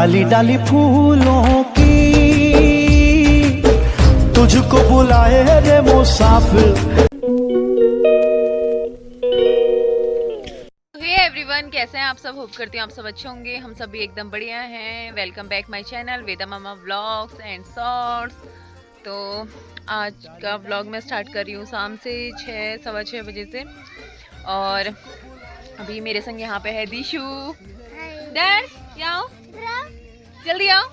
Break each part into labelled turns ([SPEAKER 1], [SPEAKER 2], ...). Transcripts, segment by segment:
[SPEAKER 1] डाली डाली फूलों की तुझको बुलाए रे मुसाफिर।
[SPEAKER 2] एवरीवन, कैसे हैं आप सब? होप करती हूँ आप सब अच्छे होंगे। हम सब भी एकदम बढ़िया हैं। Welcome back my channel Veda mama vlogs and shorts. तो आज का व्लॉग मैं स्टार्ट कर रही हूँ शाम से 6 सवा 6 बजे से। और अभी मेरे संग यहाँ पे है दिशु। डैड आओ, जल्दी आओ।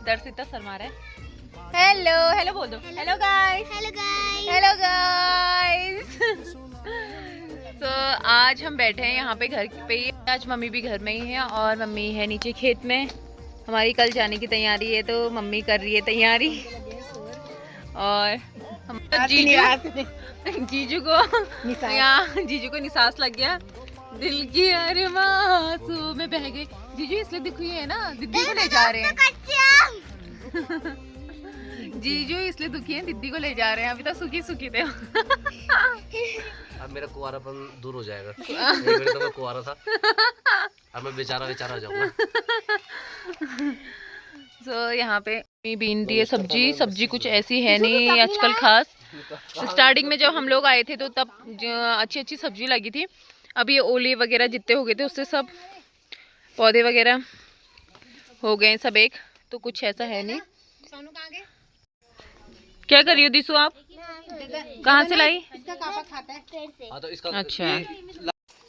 [SPEAKER 2] दर्श इतना शर्मा रहा है। हेलो हेलो बोल दो। Hello guys, hello guys, hello guys. तो आज हम बैठे हैं यहाँ पे घर पे। आज मम्मी भी घर में ही है और मम्मी है नीचे खेत में। हमारी कल जाने की तैयारी है तो मम्मी कर रही है तैयारी। और हम जीजू को निसास लग गया। दिल की अरे आंसू में बह गई। जीजू इसलिए दिख हुई है ना, दीदी को ले जा रहे हैं। जीजू इसलिए दुखी है, दीदी को ले जा रहे हैं। अभी तो सुखी सुखी थे।
[SPEAKER 3] अब मेरा कुंवारापन दूर हो जाएगा। तो मैं कुंवारा था, अब मैं बेचारा हो जाऊंगा।
[SPEAKER 2] तो यहाँ पे बीन रही है सब्जी कुछ ऐसी है नहीं आजकल खास। स्टार्टिंग में जब हम लोग आए थे तो तब अच्छी सब्जी लगी थी। अब ये ओले वगैरह जितने हो गए थे उससे सब पौधे वगैरह हो गए सब एक, तो कुछ ऐसा है नहीं। क्या कर रही हो दिशु आप? कहाँ से लाई? अच्छा।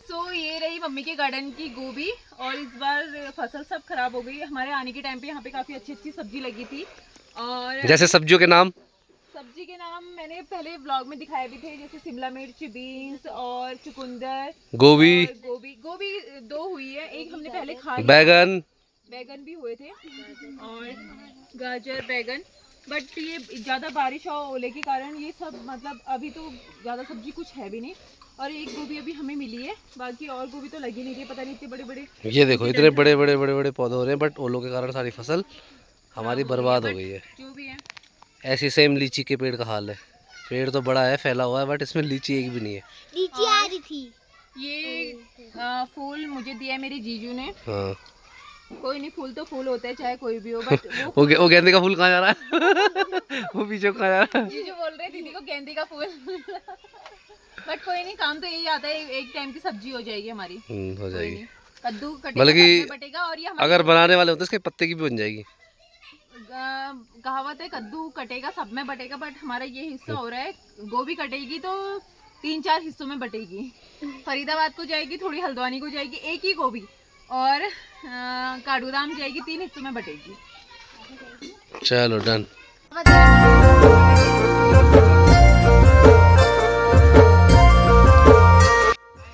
[SPEAKER 2] सो ये रही मम्मी के गार्डन की गोभी। और इस बार फसल सब खराब हो गई। हमारे आने के टाइम पे यहाँ पे काफी अच्छी सब्जी लगी थी। और
[SPEAKER 3] जैसे सब्जियों के नाम
[SPEAKER 2] मैंने पहले व्लॉग में दिखाए भी थे, जैसे शिमला मिर्च, बीन्स और चुकंदर,
[SPEAKER 3] गोभी
[SPEAKER 2] 2 हुई है। एक हमने पहले खाई,
[SPEAKER 3] बैगन
[SPEAKER 2] भी हुए थे और गाजर बैगन। बट ये ज़्यादा बारिश और ओले के कारण ये सब मतलब अभी तो ज़्यादा सब्जी कुछ है भी नहीं। और एक गोभी अभी हमें मिली है, बाकी और गोभी तो लगी नहीं थी। पता नहीं इतने बड़े बड़े,
[SPEAKER 3] ये देखो इतने बड़े बड़े पौधे हो रहे हैं, बट ओलों के कारण सारी फसल हमारी बर्बाद हो गई है।
[SPEAKER 2] जो भी है
[SPEAKER 3] ऐसी सेम लीची के पेड़ का हाल है। पेड़ तो बड़ा है, फैला हुआ है, बट इसमें लीची एक भी नहीं है।
[SPEAKER 4] लीची आ रही थी।
[SPEAKER 2] ये फूल मुझे दिया है मेरे जीजू ने।
[SPEAKER 3] हाँ,
[SPEAKER 2] कोई नहीं, फूल तो फूल होता है चाहे कोई भी हो। बट
[SPEAKER 3] वो गेंदे का फूल कहाँ जा रहा है? वो पीछे कहाँ जा रहा है?
[SPEAKER 2] जीजू बोल रहे दीदी को गेंदे का फूल। बट कोई नहीं, काम तो यही आता है, एक टाइम की सब्जी हो जाएगी हमारी।
[SPEAKER 3] हो जाएगी।
[SPEAKER 2] कद्दू
[SPEAKER 3] बल्कि
[SPEAKER 2] और ये
[SPEAKER 3] अगर बनाने वाले होते इसके पत्ते की भी बन जाएगी।
[SPEAKER 2] कहावत है कद्दू कटेगा सब में बटेगा। बट हमारा ये हिस्सा हो रहा है, गोभी कटेगी तो 3-4 हिस्सों में बटेगी। फरीदाबाद को जाएगी, थोड़ी हल्द्वानी को जाएगी एक ही गोभी, और काठगोदाम जाएगी 3 हिस्सों में बटेगी।
[SPEAKER 3] चलो डन।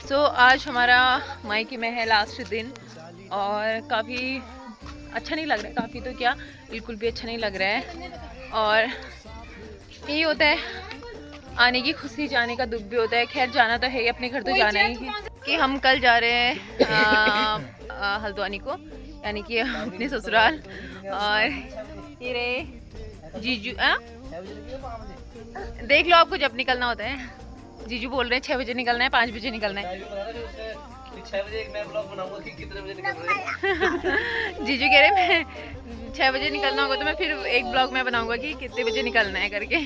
[SPEAKER 2] सो आज हमारा मायके में है लास्ट दिन और काफ़ी अच्छा नहीं लग रहा है। काफ़ी तो क्या, बिल्कुल भी अच्छा नहीं लग रहा है। और यही होता है, आने की खुशी जाने का दुख भी होता है। खैर जाना तो है ही, अपने घर तो जाना ही है। कि हम कल जा रहे हैं हल्द्वानी को, यानी कि अपने ससुराल। और ये रहे जीजू। देख लो आपको जब निकलना होता है। जीजू बोल रहे हैं 6 बजे निकलना है, 5 बजे निकलना है।
[SPEAKER 3] 6 बजे एक मैं ब्लॉग बनाऊंगा कि कितने बजे निकल रहे हैं।
[SPEAKER 2] जीजू कह रहे मैं 6 बजे निकलना होगा तो मैं फिर एक ब्लॉग में बनाऊंगा कि कितने बजे निकलना है करके।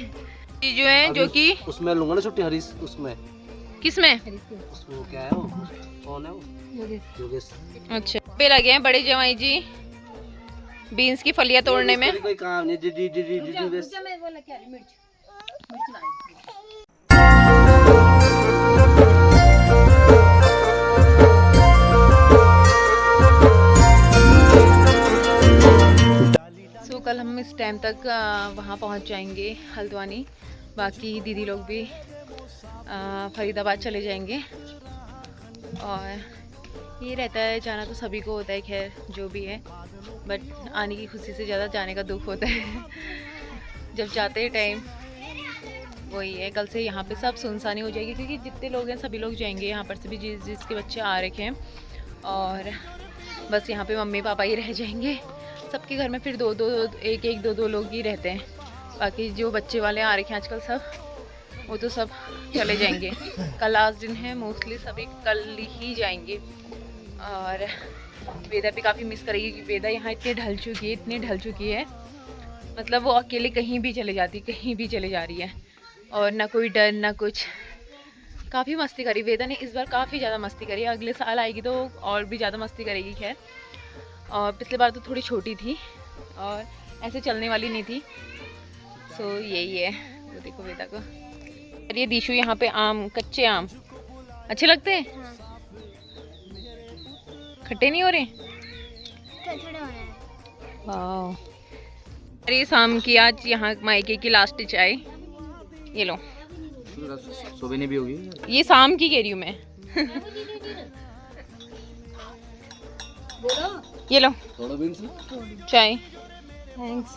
[SPEAKER 2] जीजू हैं जो कि
[SPEAKER 3] उसमें लूंगा ना छुट्टी। हरीश उसमें
[SPEAKER 2] किसमें?
[SPEAKER 3] उसमें क्या है वो, कौन है वो? योगेश।
[SPEAKER 2] अच्छा, पे लगे हैं बड़े जवाई जी बीन्स की फलियां तोड़ने में।
[SPEAKER 3] कोई काम नहीं।
[SPEAKER 2] कल हम इस टाइम तक वहाँ पहुँच जाएंगे हल्द्वानी। बाकी दीदी लोग भी फरीदाबाद चले जाएंगे। और ये रहता है, जाना तो सभी को होता है, खैर जो भी है। बट आने की खुशी से ज़्यादा जाने का दुख होता है। जब जाते टाइम वही है। कल से यहाँ पे सब सुनसानी हो जाएगी क्योंकि जितने लोग हैं सभी लोग जाएंगे। यहाँ पर से भी जिसके बच्चे आ रखे हैं, और बस यहाँ पे मम्मी पापा ही रह जाएंगे। सबके घर में फिर 2-2 लोग ही रहते हैं। बाकी जो बच्चे वाले आ रखे हैं आजकल सब, वो तो सब चले जाएंगे। कल लास्ट दिन है, मोस्टली सभी कल ही जाएंगे। और वेदा भी काफ़ी मिस करेगी कि वेदा यहाँ इतनी ढल चुकी है, मतलब वो अकेले कहीं भी चले जाती है, कहीं भी चले जा रही है और ना कोई डर ना कुछ। काफ़ी मस्ती करी वेदा ने इस बार, काफ़ी ज़्यादा मस्ती करी। अगले साल आएगी तो और भी ज़्यादा मस्ती करेगी खैर। और पिछले बार तो थोड़ी छोटी थी और ऐसे चलने वाली नहीं थी। सो यही है, वो देखो वेदा को। ये दीशु यहाँ पे आम, कच्चे आम अच्छे लगते हैं? खट्टे नहीं हो रहे? वाह, अरे शाम की आज यहाँ मायके की लास्ट चाय, ये लो।
[SPEAKER 3] सुबह नहीं भी होगी,
[SPEAKER 2] ये शाम की कह रही हूँ मैं। ये लो चाय। थैंक्स।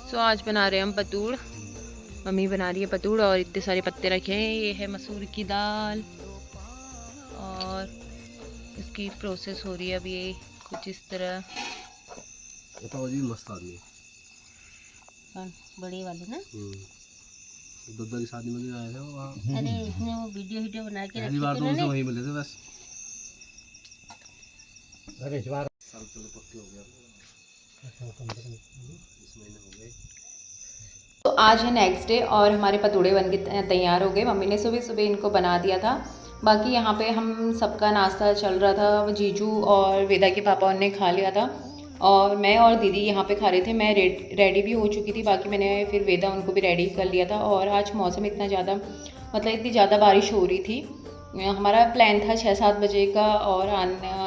[SPEAKER 2] सो आज बना रहे हैं हम पतूड़। मम्मी बना रही है पतूड़ और इतने सारे पत्ते रखे हैं। ये है मसूर की दाल और इसकी प्रोसेस हो रही है अभी ये कुछ इस तरह।
[SPEAKER 3] मस्त आदमी
[SPEAKER 4] बड़े वाले ना,
[SPEAKER 3] दुद्धा की शादी में आए थे वहाँ।
[SPEAKER 4] अरे इसने वो वीडियो बना के
[SPEAKER 3] पहली बार तो उनसे वहीं मिले थे बस। अरे इस बार साल चलो पक्के हो गया, इस महीने हो गए।
[SPEAKER 2] तो आज है नेक्स्ट डे और हमारे पतोड़े बन के तैयार हो गए। मम्मी ने सुबह सुबह इनको बना दिया था। बाकी यहाँ पे हम सबका नाश्ता चल रहा था। जीजू और वेदा के पापा उनने खा लिया था और मैं और दीदी यहाँ पे खा रहे थे। मैं रेडी भी हो चुकी थी, बाकी मैंने फिर वेदा उनको भी रेडी कर लिया था। और आज मौसम इतना ज़्यादा, मतलब इतनी ज़्यादा बारिश हो रही थी। हमारा प्लान था 6-7 बजे का और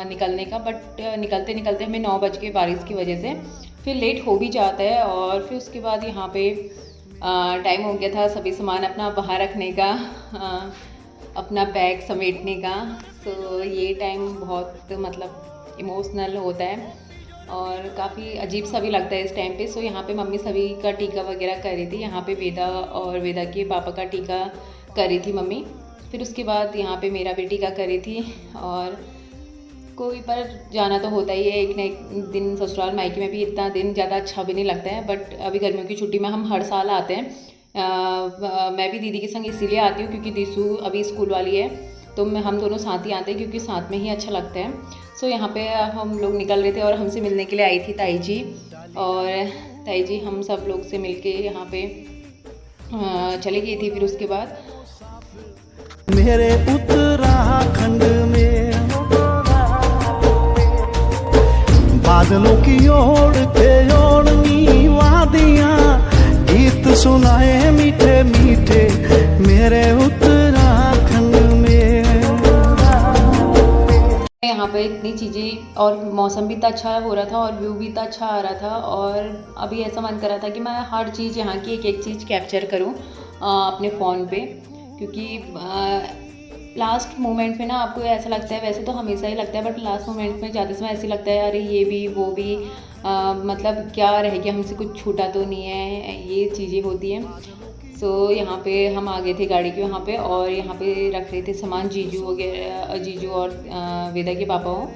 [SPEAKER 2] निकलने का, बट निकलते निकलते हमें 9 बज गए बारिश की वजह से। फिर लेट हो भी जाता है और फिर उसके बाद यहाँ पे टाइम हो गया था सभी सामान अपना बाहर रखने का, अपना बैग समेटने का। तो ये टाइम बहुत मतलब इमोशनल होता है और काफ़ी अजीब सा भी लगता है इस टाइम पे। सो यहाँ पे मम्मी सभी का टीका वगैरह कर रही थी। यहाँ पे वेदा और वेदा के पापा का टीका कर रही थी मम्मी। फिर उसके बाद यहाँ पे मेरा भी टीका कर रही थी। और कोई पर जाना तो होता ही है एक न एक दिन। ससुराल मायके में भी इतना दिन ज़्यादा अच्छा भी नहीं लगता है, बट अभी गर्मियों की छुट्टी में हम हर साल आते हैं। मैं भी दीदी के संग इसीलिए आती हूँ क्योंकि दीसू अभी स्कूल वाली है, तो हम दोनों साथ ही आते हैं क्योंकि साथ में ही अच्छा लगता है। सो यहाँ पे हम लोग निकल रहे थे और हमसे मिलने के लिए आई थी ताई जी। और ताई जी हम सब लोग से मिलके यहाँ पे चली गई थी। फिर उसके बाद
[SPEAKER 1] मेरे उत्तराखंड में बादलों की ओर के ओढ़नी वादियाँ, गीत सुनाए मीठे मीठे मेरे उत्तराखंड में।
[SPEAKER 2] यहाँ पे इतनी चीज़ें और मौसम भी इतना अच्छा हो रहा था और व्यू भी इतना अच्छा आ रहा था। और अभी ऐसा मन कर रहा था कि मैं हर चीज़ यहाँ की एक एक चीज़ कैप्चर करूँ अपने फ़ोन पे, क्योंकि लास्ट मोमेंट में ना आपको ऐसा लगता है, वैसे तो हमेशा ही लगता है, बट लास्ट मोमेंट में जाते समय ऐसे लगता है अरे ये भी वो भी मतलब क्या रह गया, हमसे कुछ छूटा तो नहीं है, ये चीज़ें होती हैं। सो यहाँ पे हम आ गए थे गाड़ी के वहाँ पे और यहाँ पे रख रहे थे सामान जीजू वगैरह, जीजू और वेदा के पापा हो।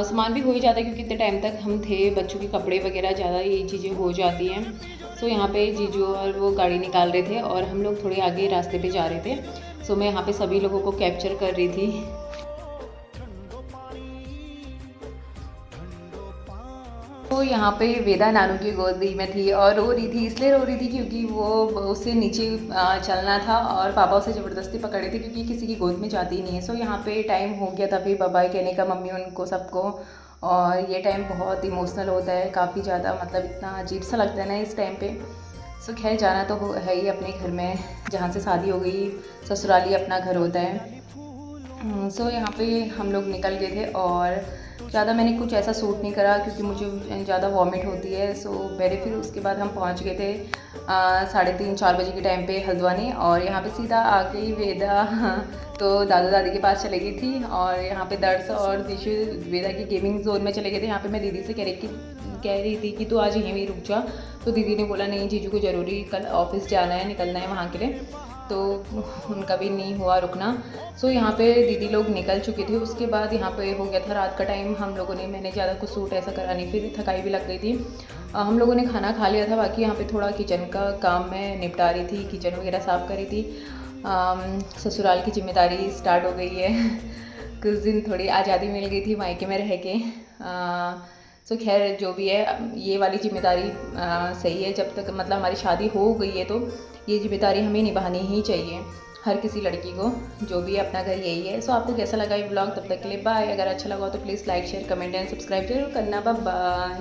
[SPEAKER 2] सामान भी हो ही जाता है क्योंकि इतने टाइम तक हम थे, बच्चों के कपड़े वगैरह ज़्यादा ये चीज़ें हो जाती हैं। सो यहाँ पे जीजू और वो गाड़ी निकाल रहे थे और हम लोग थोड़े आगे रास्ते पे जा रहे थे। सो मैं यहाँ पे सभी लोगों को कैप्चर कर रही थी। तो यहाँ पे वेदा नानू की गोदी में थी और रो रही थी। इसलिए रो रही थी क्योंकि वो उससे नीचे चलना था और पापा उसे ज़बरदस्ती पकड़े थे क्योंकि किसी की गोद में जाती ही नहीं है। सो यहाँ पे टाइम हो गया था फिर बाय बाय कहने का मम्मी उनको सबको। और ये टाइम बहुत इमोशनल होता है, काफ़ी ज़्यादा, मतलब इतना अजीब सा लगता है ना इस टाइम पे। सो खैर जाना तो है ही अपने घर में, जहाँ से शादी हो गई ससुराली अपना घर होता है। सो यहाँ पे हम लोग निकल गए थे और ज़्यादा मैंने कुछ ऐसा सूट नहीं करा क्योंकि मुझे ज़्यादा वॉमिट होती है। सो मेरे फिर उसके बाद हम पहुँच गए थे 3:30-4 बजे के टाइम पे हल्द्वानी। और यहाँ पे सीधा आ गई वेदा तो दादा दादी के पास चले गई थी। और यहाँ पे दर्श और दिशु वेदा की गेमिंग जोन में चले गए थे। यहाँ पे मैं दीदी से कह रही थी कि तू आज यहीं भी रुक जा, तो दीदी ने बोला नहीं जीजू को ज़रूरी कल ऑफिस जाना है, निकलना है वहाँ के लिए, तो उनका भी नहीं हुआ रुकना। सो यहाँ पे दीदी लोग निकल चुके थे। उसके बाद यहाँ पे हो गया था रात का टाइम। हम लोगों ने, मैंने ज़्यादा कुछ सूट ऐसा करा नहीं, फिर थकाई भी लग गई थी। हम लोगों ने खाना खा लिया था, बाकी यहाँ पे थोड़ा किचन का काम मैं निपटा रही थी, किचन वगैरह साफ़ करी थी। ससुराल की जिम्मेदारी स्टार्ट हो गई है। कुछ दिन थोड़ी आज़ादी मिल गई थी मायके में रह के। सो खैर जो भी है, ये वाली जिम्मेदारी सही है। जब तक मतलब हमारी शादी हो गई है तो ये जिम्मेदारी हमें निभानी ही चाहिए, हर किसी लड़की को, जो भी है अपना घर यही है। सो आपको कैसा लगा ये ब्लॉग? तब तक के लिए बाय। अगर अच्छा लगा हो तो please like share comment and subscribe जरूर करना। Bye bye.